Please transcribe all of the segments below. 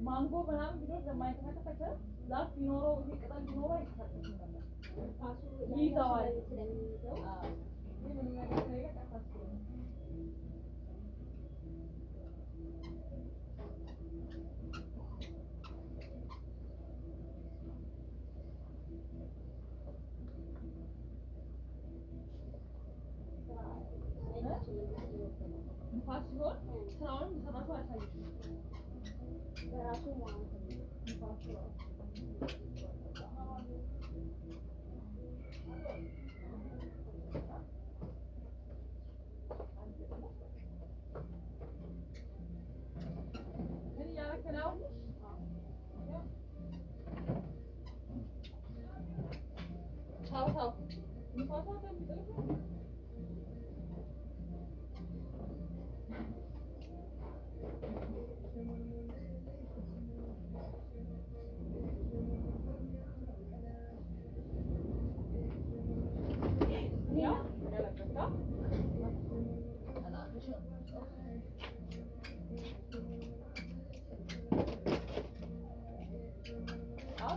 ማንጎ ምናምን ቢኖር ለማይተከተከ ዛፍ ቢኖረው ይሄ ቅጠል ቢኖረው አይተከተከም ነበር። ይይዘዋል ስለሚይዘው ምን ነገር ላይ ተካፋስ ፋሲሆን ስራውን ሰራቱ አሳይሽ በራሱ ማለት ነው ፋሲሆን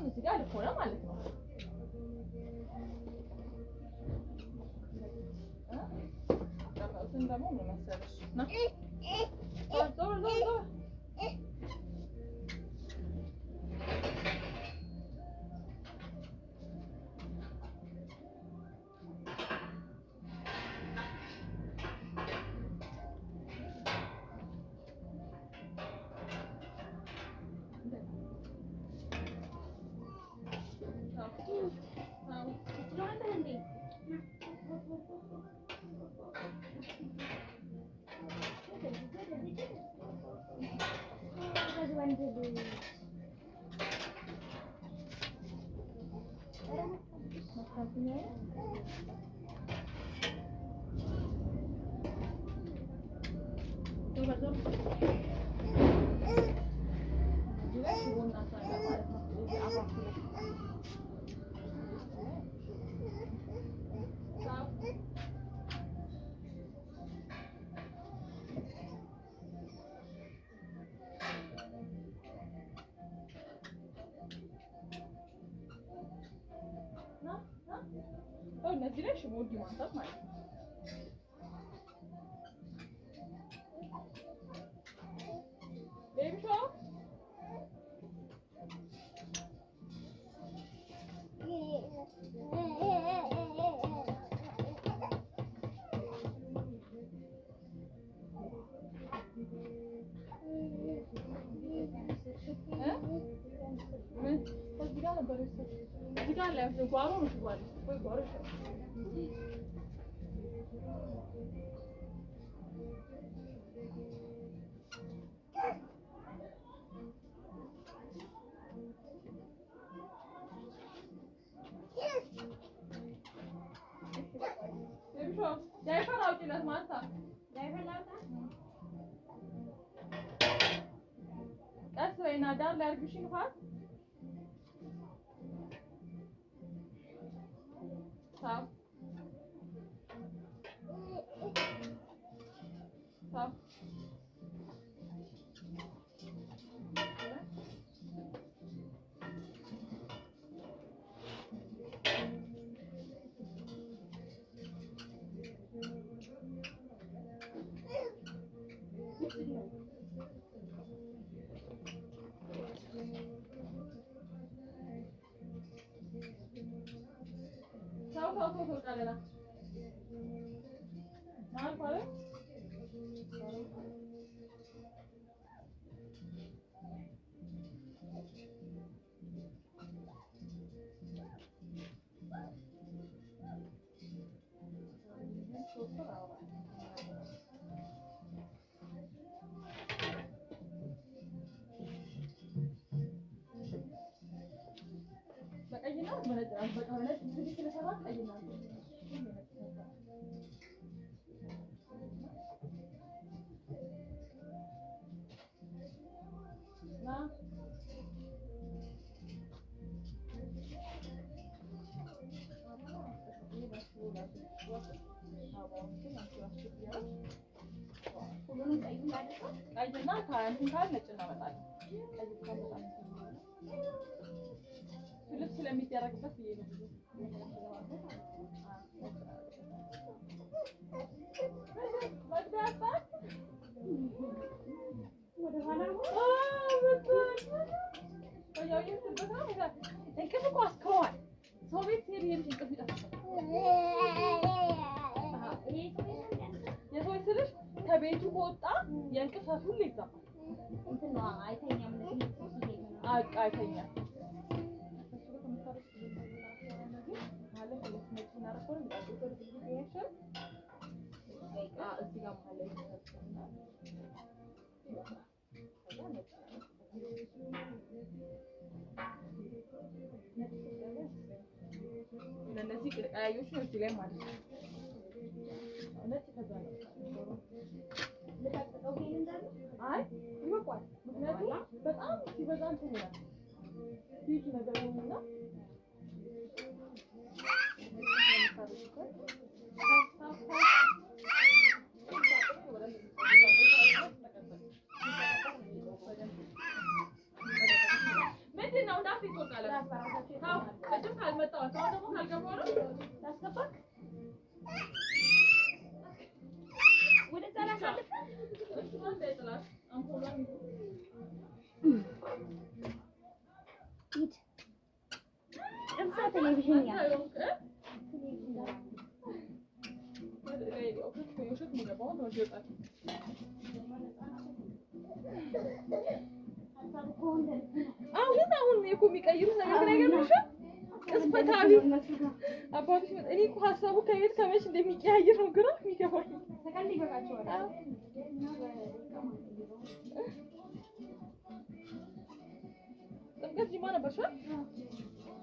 እዚህ ጋር ልኮና ማለት ነው እሱን ደግሞ ምን መሰለሽ ነው ዞር እነዚህ ላይ ሽቦ ማንሳት ማለት ነው። ቤቢሾ እዚህ ጋር ላይ ጓሮ ነው ሽጓል ወይ ጓሮ ዳይፐር አውጪለት ማንሳ ዳይፐር ላውጣ ቀስ በይና ዳር ላይ አድርግሽ እንኳን ቀይና እንትን ካለ ነጭ እናመጣለን። ቀይ ካመጣን ልብስ ስለሚደረግበት ብዬ ነው። እንቅልፍ እኮ አስከዋል። ሰው ቤት ሲሄድ እንቅልፍ ይጠፋል። የሰው ስልሽ ከቤቱ ከወጣ የእንቅልፍ ሰዓት ሁሉ ይዛባል። አይተኛም። እነዚህ ቀያዮች ነው እዚህ ላይ ማለት ነው። አይ ይበቃል። ምክንያቱም በጣም ሲበዛ እንትን ይላል ፊት ነገር ነውና ምንድን ነው እንዳት ይቆጣል። ታው ቅድም ካልመጣው ታው ደግሞ ካልገባው ነው ታስገባክ ወደ ሰላሳ አለፈ እሱ ማለት አይጥላል አንኮላም ሂድ እዛ ቴሌቪዥን ያ አሁን እኮ የሚቀይሩት ነገር ግን አይገርምሽም? ቅጽበታዊ አባቶች እኔ እኮ ሀሳቡ ከቤት ከመች እንደሚቀያየር ነው ግራ የሚገባኝ። ተቀል ይበቃቸዋል። ጥምቀት ጅማ ነበርሽ?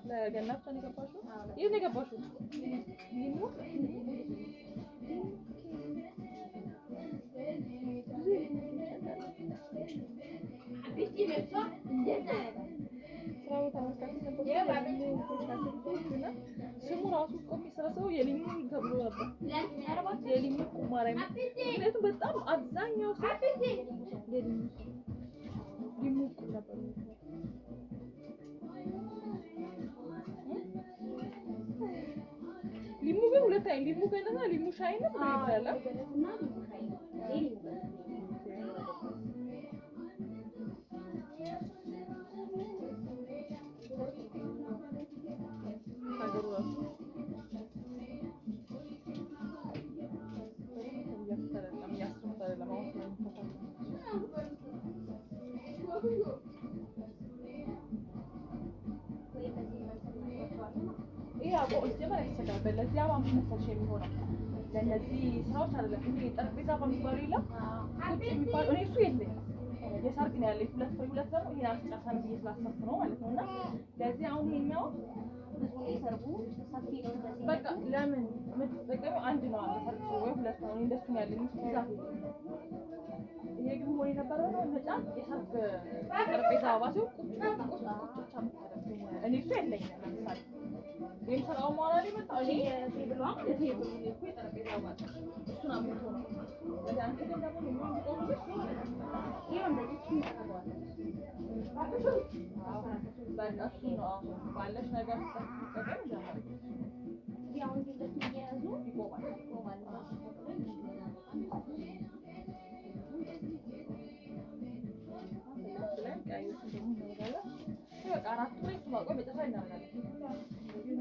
ለገና ብቻ ነው የገባሽው? የት ነው የገባሽው? ስሙ ራሱ እኮ የሚሰራው የሊሙ ተብሎ ነበር። የሊሙ ቁማራይ ምክንያቱም በጣም አብዛኛው ሰው ሊሙ ነበር። ሊሙ ግን ሁለት አይነት ሊሙ ገነና ሊሙ ሻይ ነው ይባላል። ለዚህ አባም መሰልሽ የሚሆነው ለነዚህ ስራዎች አይደለም። እንዴ ጠረጴዛ በሚባሉ የለም ቁጭ የሚባል እኔ እሱ የለኝም። የሰርግ ነው ያለኝ ሁለት ነው ይሄን አስጨርሰን ብዬ ስላሰብኩ ነው ማለት ነውና ለዚህ አሁን ይሄኛው ብዙ የሰርጉ ሰፊ ነው። በቃ ለምን የምትጠቀሚው አንድ ነው አለ ሰርግ ወይ ሁለት ነው እንደሱ ነው ያለኝ ዛፍ ይሄ ግን ሆነ የነበረው ነው ነጫት የሰርግ ጠረጴዛ አባሲው ቁጭ ብቻ እኔ እሱ የለኝም። ለምሳሌ ወይም ስራው ማለት አይደል የመጣው እኔ የቴብሏ እኮ የጠረጴዛ ማለት እሱን አምጥቶ ነው ለዛንተ ግን ደግሞ ምን ቆምሽ ይሄው እንደዚህ ይተካዋል በቃ እሱ ነው ባለሽ ነገር ተጠቅም ጀመረ ያው እንደዚህ እየያዙ ይቆማል በቃ አራት ላይ ማቆም በተፈ እናደርጋለን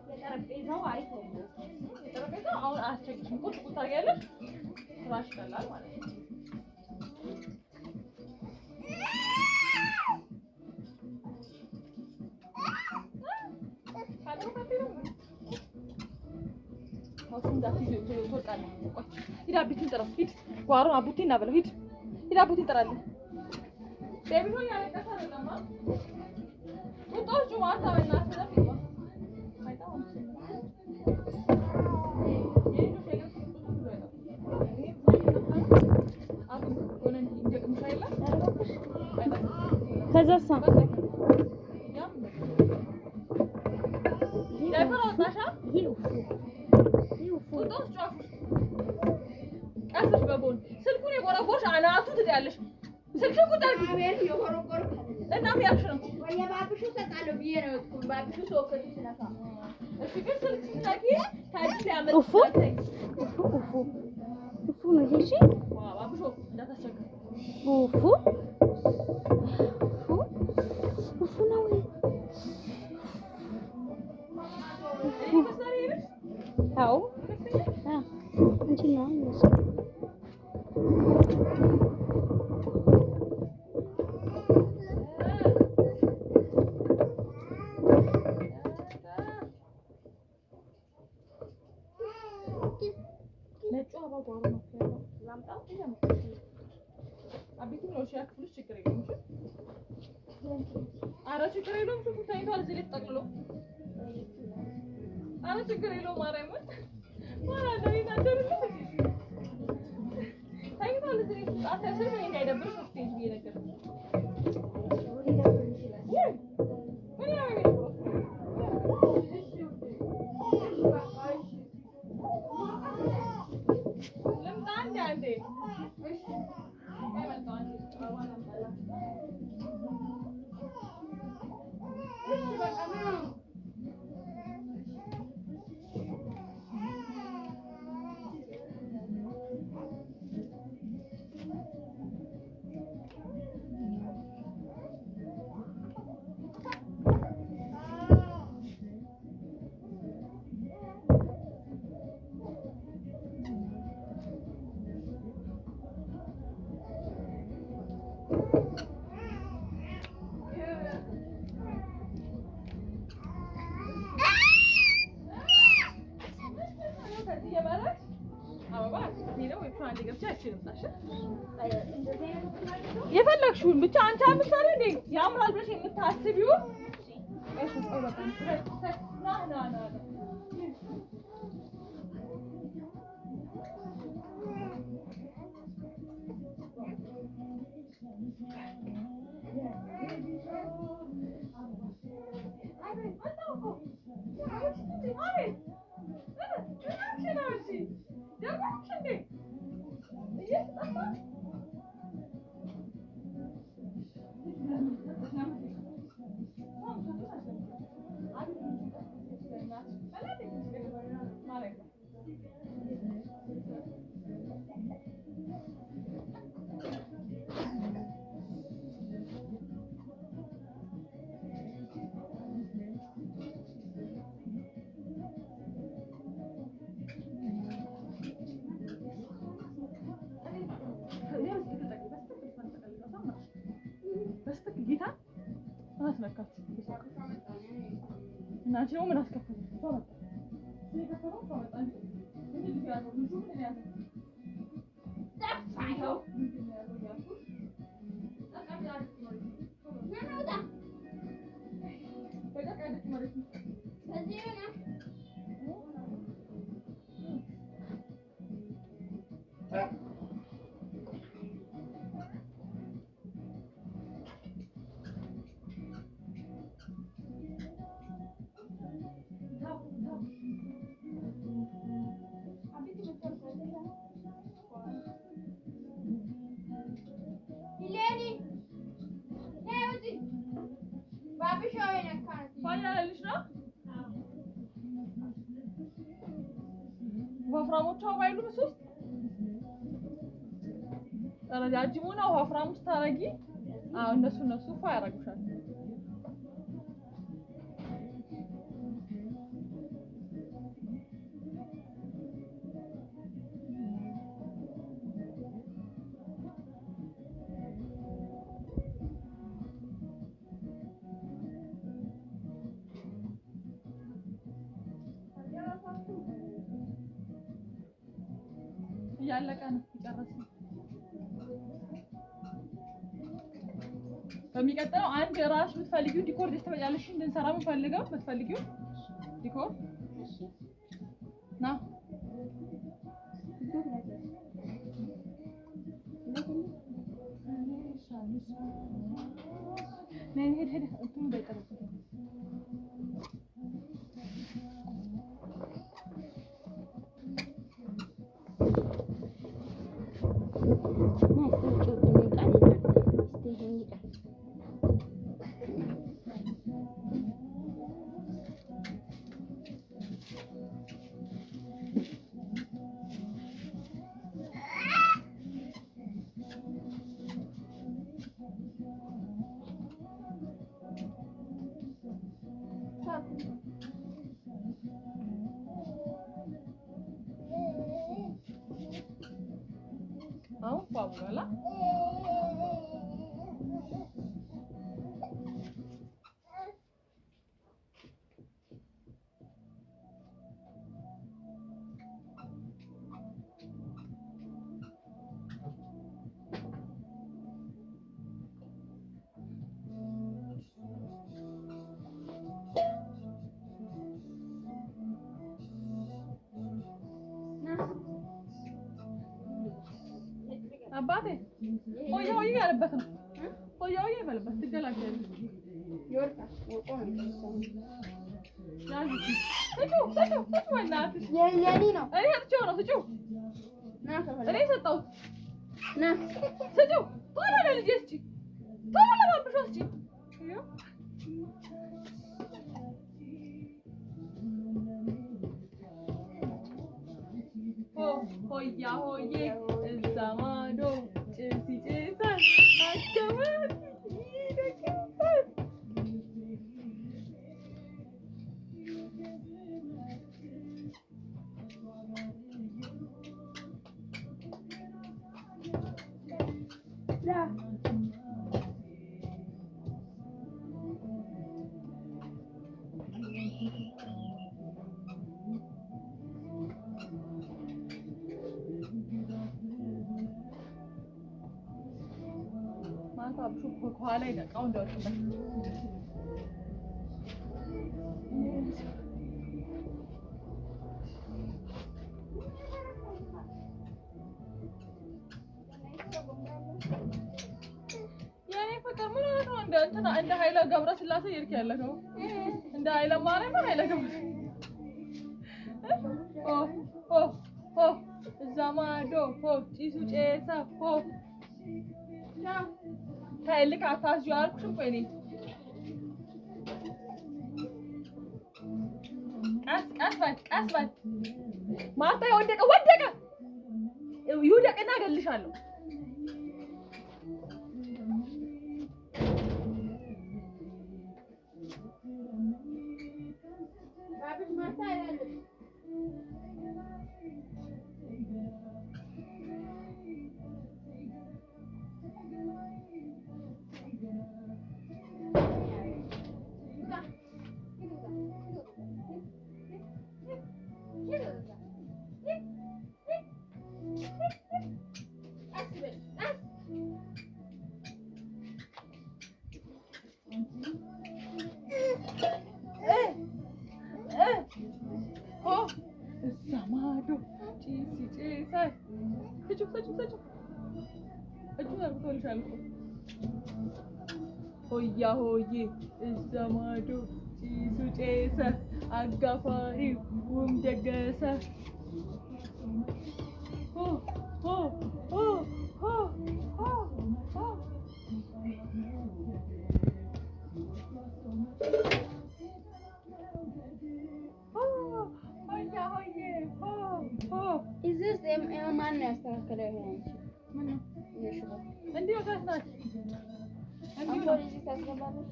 የጠረጴዛው አሪፍ ነው የጠረጴዛው አሁን አያስቸግርም ቁጭ ቁጭ ታርጊያለሽ ስራሽ ይቀላል ማለት ነው ሂድ አቢቲን ጥራ ሂድ ጓሮን አቡቲን እና በለው ሂድ ሂድ አቡቲን ጥራልኝ ቤቢኖ ያለቀሰ አይደለም ጡጦቹ ማታ በእናትህ ለፊት አይታው ከዛሳ ስልኩን የጎረጎርሽ አናቱ ትያለሽ ስልኩን ቁጣል አቤት የጎረጎር እና ያክሽ ነው ወይ ባብሹ ተጣለው ብዬ ነው ባብሹ ሶከት ስለፋ እሺ ግን ስልክ ስታቂ ታዲያ ያመጣ ኡፉ ነው ይሄ ባብሹ እንዳታስቸግር ኡፉ ነው አዎ እንጂ ነው ነጩ አባጓሮ ነው ላምጣው አቢቱ ነው ሻክፍልሽ ችግር የለውም አረ ችግር የለውም ሱቁ ታይቷል እዚህ ላይ ተጠቅልሎ አረ ችግር የለውም ማርያምን ማራ ነው ይናደርልኝ ታይቷል እዚህ ላይ አታስብ ነው እንዳይደብርሽ ወስቴጅ ይነገር የፈለግሽውን ብቻ አንቺ አምሳሌ እንደ ያምራል ብለሽ የምታስቢው እሺ ቆይ በቃ ና እናንቺ ነው ምን አስከፈለ ተወጣ ስለከፈለው ተወጣ እንዴ ይያለው ልጁ ምን ያለው ታፋይው ከዚህ ወፍራሞቹ ባይሉም ሶስት ረጃጅሙና ወፍራሙ ስታረጊ እነሱ ፋ ያረጉሻል። ያለቀ ነው ይጨረስን። በሚቀጥለው አንድ ራስ የምትፈልጊው ዲኮር ደስተመጫለሽ እንድንሰራ የምፈልገው የምትፈልጊው ዲኮር ና ሄድ እንትኑ በይጠረስ በኋላ አባቴ ሆያ ያለበት ነው። ሆያ ያለበት ትገላገል ይወርታ ወቆ ነው የኔ ነው። እኔ አጥቼው ነው ስጪው እኔ ሰጠሁት ና ስጪው ቶሎ ለልጄ እስኪ ቶሎ ለባብሾ እስኪ ሆያ ሆዬ እዛ ማዶ ጭስ ይጭሳል አካባቢ ይደግሳል። ከኋላ ይደቃው እንደወጣበት የኔ ፍቅር ምን ነው እንደ ኃይለ ገብረስላሴ ይርክ ያለከው እንደ ኃይለ ማርያም ኃይለ ገብረ እዛ ማዶ ጭሱ ጨሳ ታይልክ አታዝዩ አልኩሽም። ቆይ እኔ ቀስ በል ማታ ወደቀ ይውደቅና እገልሻለሁ። ማዶ ጭስ ይጨሳል። ተጭው እጁን አርግቶልሻል እኮ ሆያ ሆዬ እዛ ማዶ ጭሱ ጨሰ አጋፋሪውም ደገሰ ሆ ሆ ሆ ሆ ሆ ሆ Is this ማን ነው ያስተካከለው? ይሄ አንቺ ምን ነው የሽቦ እንዴ ወጣት አሁን እዚህ ታስገባለሽ?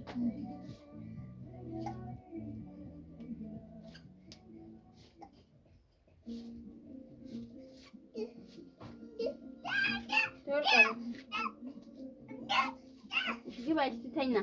ትወርቃለሽ። ግባ ትተኛ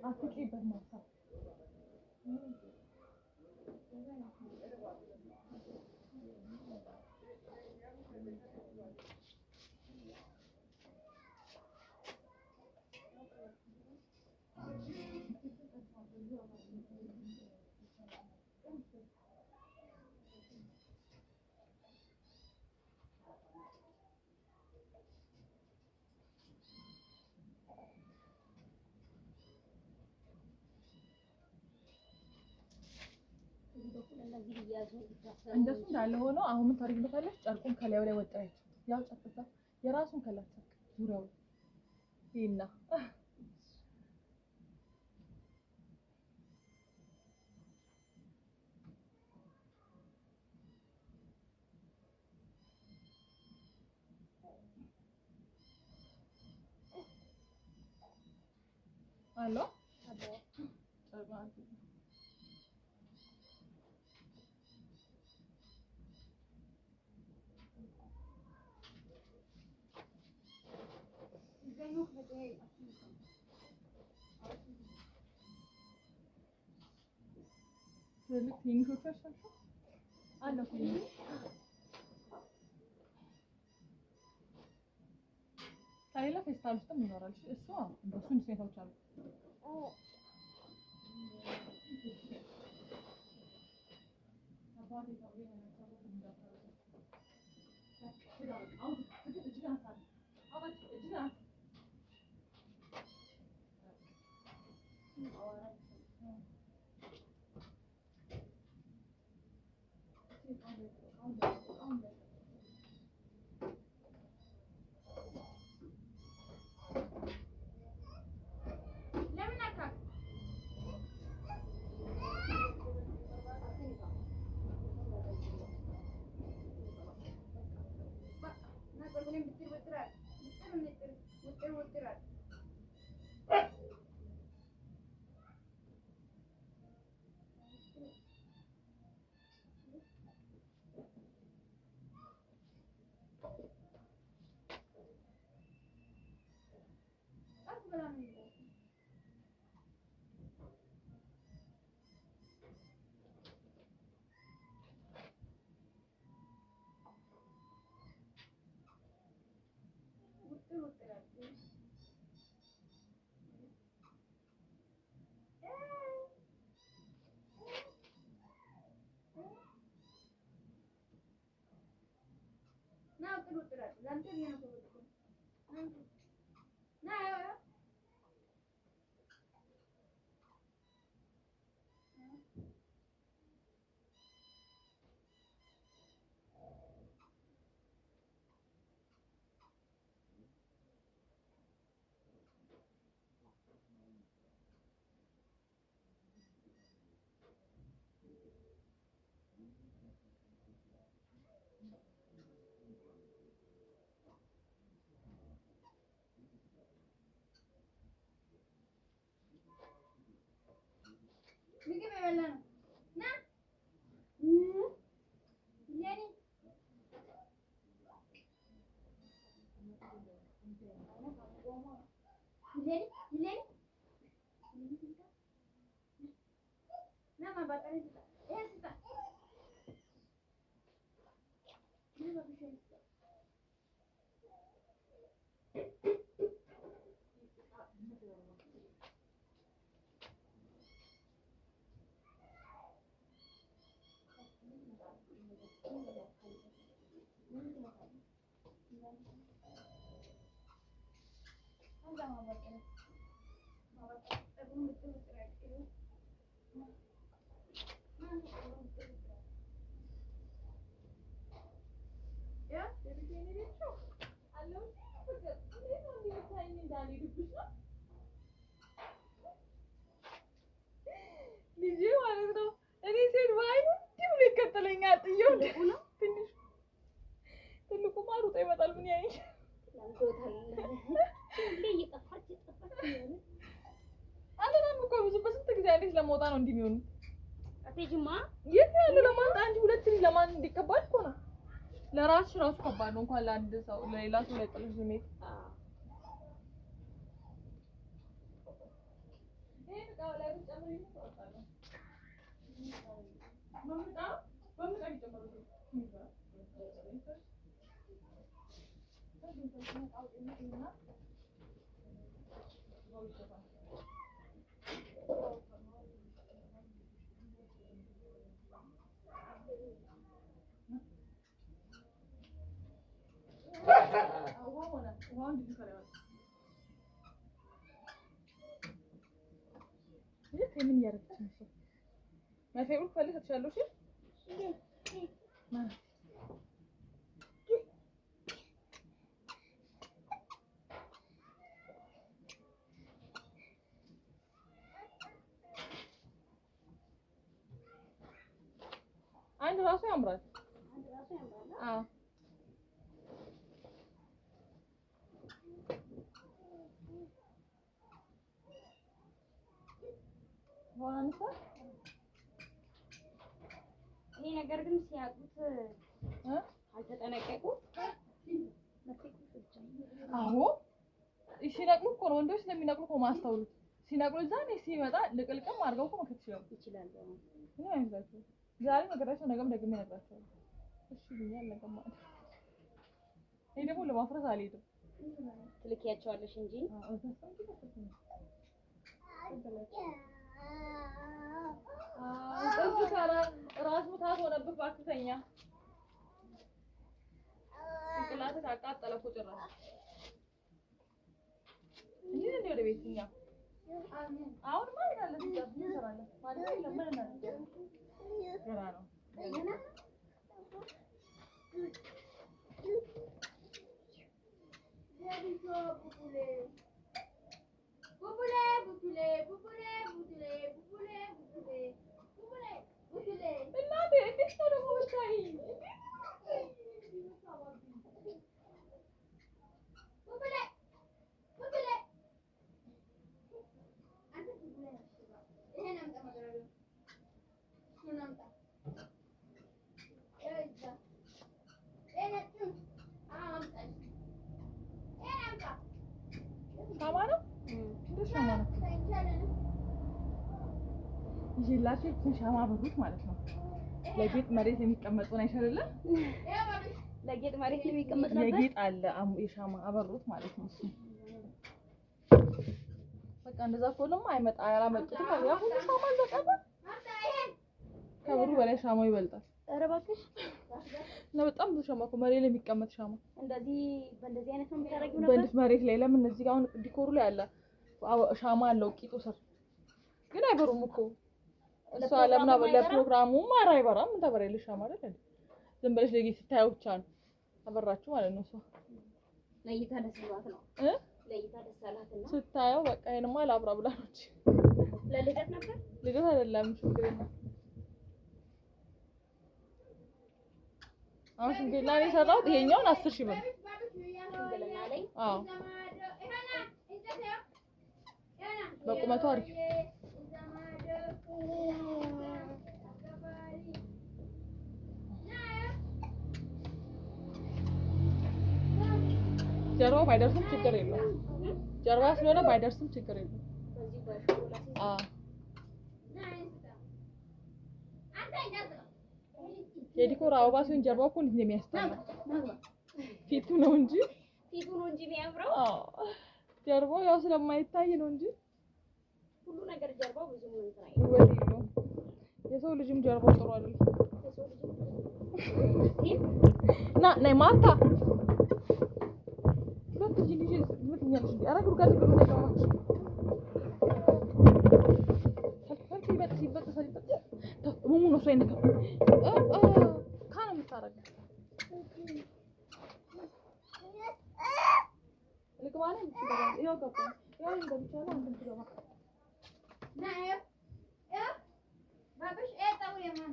አትጪበት ማታ እንደሱ እንዳለ ሆኖ አሁን ምን ታደርጊበታለሽ? ጨርቁን ከላዩ ላይ ወጥረሽ ያው ጨርቁ የራሱን ከላች ዙሪያው ይና አሎ ትልቅ ትንሾቹ ያሻቸው አለ ትንሽ ታይላ ፌስታል ውስጥም ይኖራል። እሱ እንደሱ ሴቶች አሉ። ልጄ ማለት ነው። እኔ ሴት ባይኑ እንዲህ ብሎ ይከተለኛል። ትልቁማ ሩጦ ይመጣል። ምን ያይኝ አለናም እኮ ብዙ በስንት ጊዜ አይደል ለመውጣ ነው እንዲህ የሚሆኑ አትሄጂማ የት ያለው ለማንጣ አንቺ ሁለት ልጅ ለማን እንዲከባድ እኮ ነው። ለራስሽ ራሱ ከባድ ነው እንኳን ለአንድ ሰው ለሌላ ሰው ላይ ጥልሽ ዝሜት ምን እያደረግሽ ነው? ማይፌሩን ፈልግ ትችላለሽ። አንድ ራሱ ያምራል። አዎ ዋንሳ ይሄ ነገር ግን ሲያቁት አልተጠነቀቁ። አዎ ሲነቅሉ እኮ ነው ወንዶች ስለሚነቅሉ እኮ ማስተውሉት። ሲነቅሉ እዛ ነው ሲመጣ ልቅልቅም አድርገው እኮ መከት ይችላል። ምን አይመስላችሁ? ዛሬ ነገራቸው ነገም ደግሜ እነግራቸዋለሁ። እሺ ብኛል ነገም ማለት እኔ ደግሞ ለማፍረስ አልሄድም። ትልኪያቸዋለሽ እንጂ ራስ ምታት ሆነብህ። እባክህ ተኛ። ጭንቅላትህ አቃጠለ እኮ ጭራሽ። እንዴት ወደ ቤት እኛ አሁን ማለት አለ እንሰራለን ማለት ለምን እናደርጋለን? ገና ነው እናቴ እንዴት ነው ደግሞ ብታይ ሻማ ነው እንዴት ሻማ ነው ይላችሁ ሻማ በሩት ማለት ነው። ለጌጥ መሬት የሚቀመጡ ነው አይሻልም? ለጌጥ መሬት የሚቀመጥ ነበር። የጌጥ አለ የሻማ አበሩት ማለት ነው። እሱ በቃ እንደዛ ከሆነማ አይመጣ ያላመጡትም ያ ሁሉ ሻማ ዘቀበ ከብሩ በላይ ሻማው ይበልጣል። ኧረ እባክሽ እና በጣም ብዙ ሻማ እኮ መሬት ላይ የሚቀመጥ ሻማ እንደዚህ በእንደዚህ አይነት ነው የምታደርጊው ነበር? በእንደዚህ መሬት ላይ ለምን እዚህ ጋር አሁን ዲኮሩ ላይ አለ ሻማ አለው ቂጡ ስር ግን አይበሩም እኮ እሷ ለምን ለፕሮግራሙ ማራ አይበራም። ምን ታበራለሽ ሻማ አይደል? ዝም ብለሽ ለጌት ስታየው ብቻ ነው አበራችሁ ማለት ነው። እሷ ለይታ ደስ ብሏት ነው ለይታ ደስ አላትና ስታየው በቃ ይሄንማ ላብራ ብላ ነው እንጂ ለልደት ነበር ልደት አይደለም ሽምግልና። አሁን ሽምግልና ላይ የሰራሁት ይሄኛውን 10,000 ብር ሽምግልና ላይ አዎ በቁመቱ አሪፍ ጀርባ ባይደርስም ችግር የለውም። ጀርባ ስለሆነ ባይደርስም ችግር የለውም። አዎ የዲኮር አበባ ሲሆን ጀርባው እኮ እንዴት ነው የሚያስጠላው? ፊቱ ነው እንጂ የሚያምረው። አዎ ጀርባው ያው ስለማይታይ ነው እንጂ ሁሉ ነገር ጀርባው ብዙ ምን እንትን ውበት የለውም። የሰው ልጅም ጀርባው ጥሩ አይደለም። ነይ ማርታ ሁለት ልጅ ምትኛለሽ እንዴ? ኧረ ጉድጓድ ግሩ ተቀማጭ ሙሙ ነው ሰው አይነካ ካና የምታረገው ልግባለ ይኸው ገባ ያው እንደምቻለ አንተ ትገባ ናዩ ባብሽ ኤጣው የማን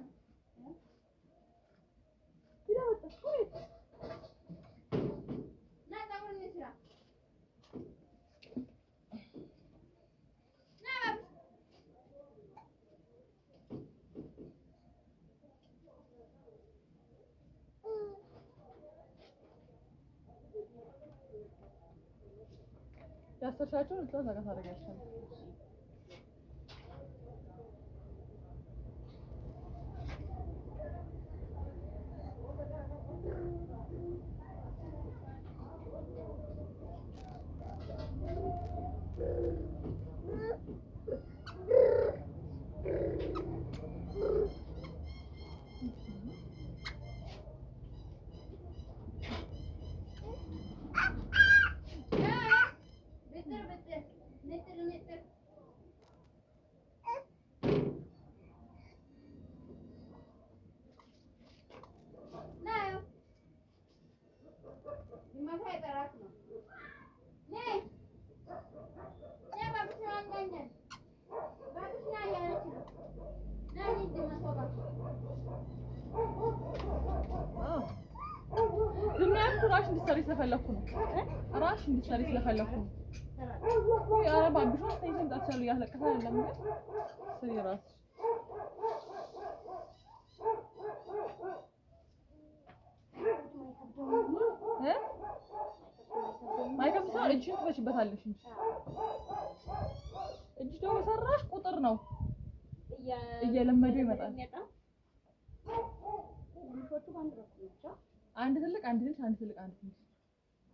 ያስተሻቸውን እዛ ዘጋ ታደርጋለሽ። ራሽ እንድትሰሪ ስለፈለኩ ነው። ራሽ እንድትሰሪ ስለፈለኩ ነው። ያ ባብሽ ነው ተይዘን ታቻሉ ያለቀሰ አይደለም ግን ስሪ ራስ ማይከብሳ እጅሽን ትፈሽበታለሽ እንጂ እጅ ደግሞ ሰራሽ ቁጥር ነው እየለመደው ይመጣል። አንድ ትልቅ አንድ ትንሽ አንድ ትልቅ አንድ ትንሽ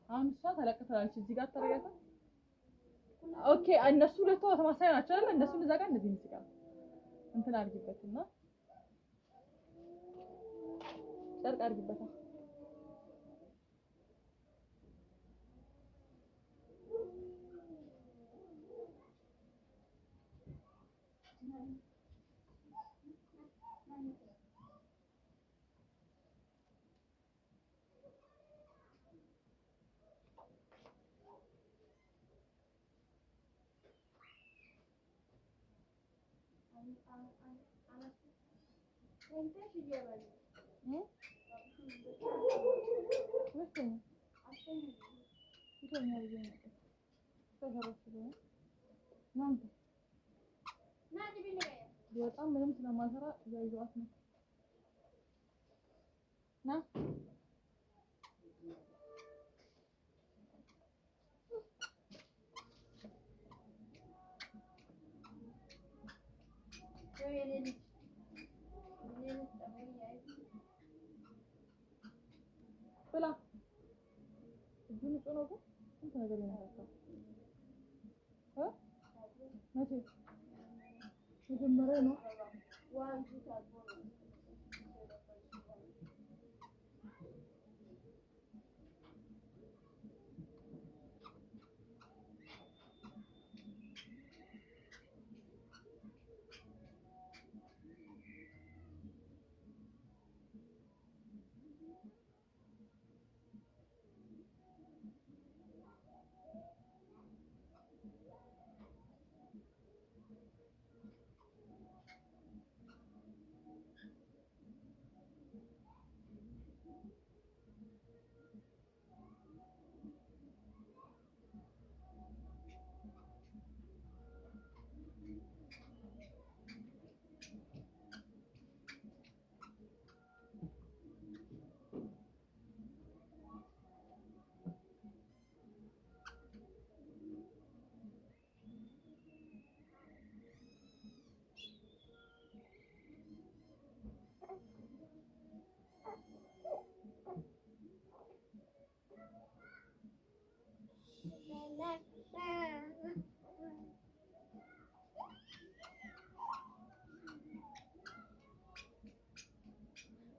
አሁን እሷ ተለቅታለች እዚህ ጋር ተረጋግታ ኦኬ እነሱ ሁለቱ ተመሳሳይ ናቸው አይደል? እነሱ እዛ ጋር እንደዚህ ይስቃል እንትን አድርጊበትና ጨርቅ አድርጊበታ በጣም ምንም ስለማሰራ ያይዟት ነው ና ብላ እጁን ጮኖ ግን ስንት ነገር ይነካል መቼ መጀመሪያ ነው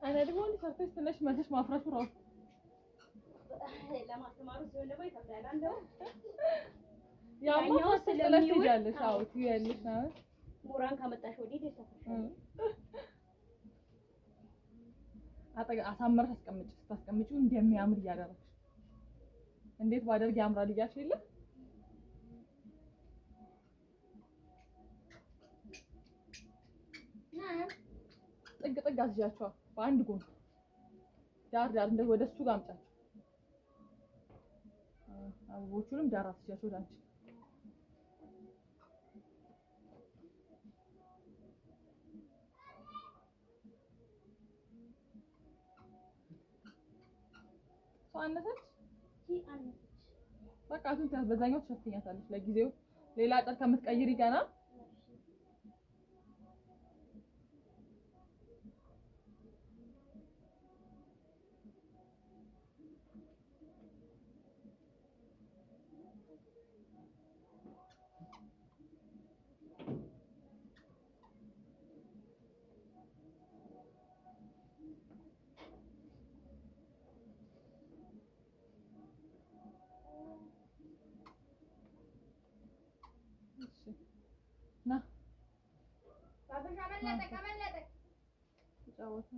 እኔ ደግሞ ሰርተሽ ትንሽ መልሰሽ ማፍረሱ ራሱ ለማስተማሩ ሲሆን ደግሞ ይከብዳል። አንደው ያኛው ስለሚያለሽ አው ትያለሽ ነው ሙራን ካመጣሽ ወዲህ ደስታሽ አሳምረሽ ታስቀምጪው እንደሚያምር እያደረግሽ እንዴት ባደርግ ያምራል እያልሽ የለ ጥግ አስይዣቸው በአንድ ጎን ዳር እንደ ወደሱ ጋር አምጫቸው አበቦቹንም ዳር አስይዣቸው ዳንቺ አንነሰች በቃ አሁን በዛኛው ተሸፍኛታለች ለጊዜው ሌላ አጥር ከምትቀይሪ ገና ና ባባሽ አመለጠ ጫወታ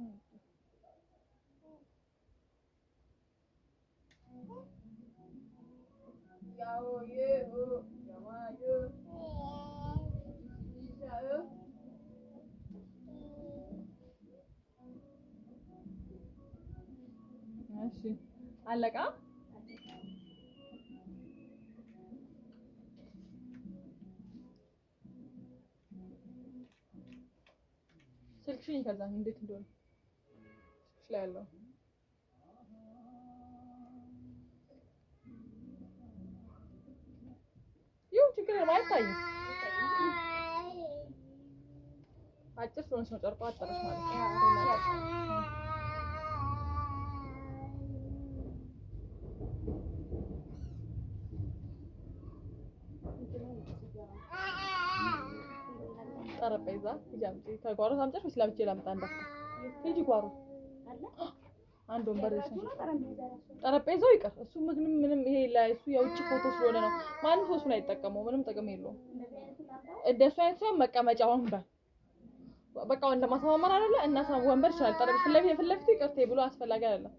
ያው ይሁ ያማዩ ይሻው እሺ አለቃ ስልክሽን ከዛ እንዴት እንደሆነ ስልክሽ ላይ ያለው ይኸው ችግር አይታይም። አጭር ስለሆነች ነው ጨርቋ አጠረች ማለት ነው። ጠረጴዛ ይጃምጪ ከጓሮ ሳምጨሽ ወይስ ለብቻ ላምጣ እንዳትል ሂጂ ጓሮ አለ አንድ ወንበር ጠረጴዛው ይቀር እሱ ምንም ይሄ ላይ እሱ የውጭ ፎቶ ስለሆነ ነው ማንም ሰው እሱን አይጠቀመው ምንም ጥቅም የለውም እንደሱ አይነት ሰው መቀመጫ ወንበር በቃ እንደማሰማመር አይደለ እና ወንበር ይችላል ጠረጴዛ ፊት ለፊቱ ይቀርቴ ብሎ አስፈላጊ አይደለም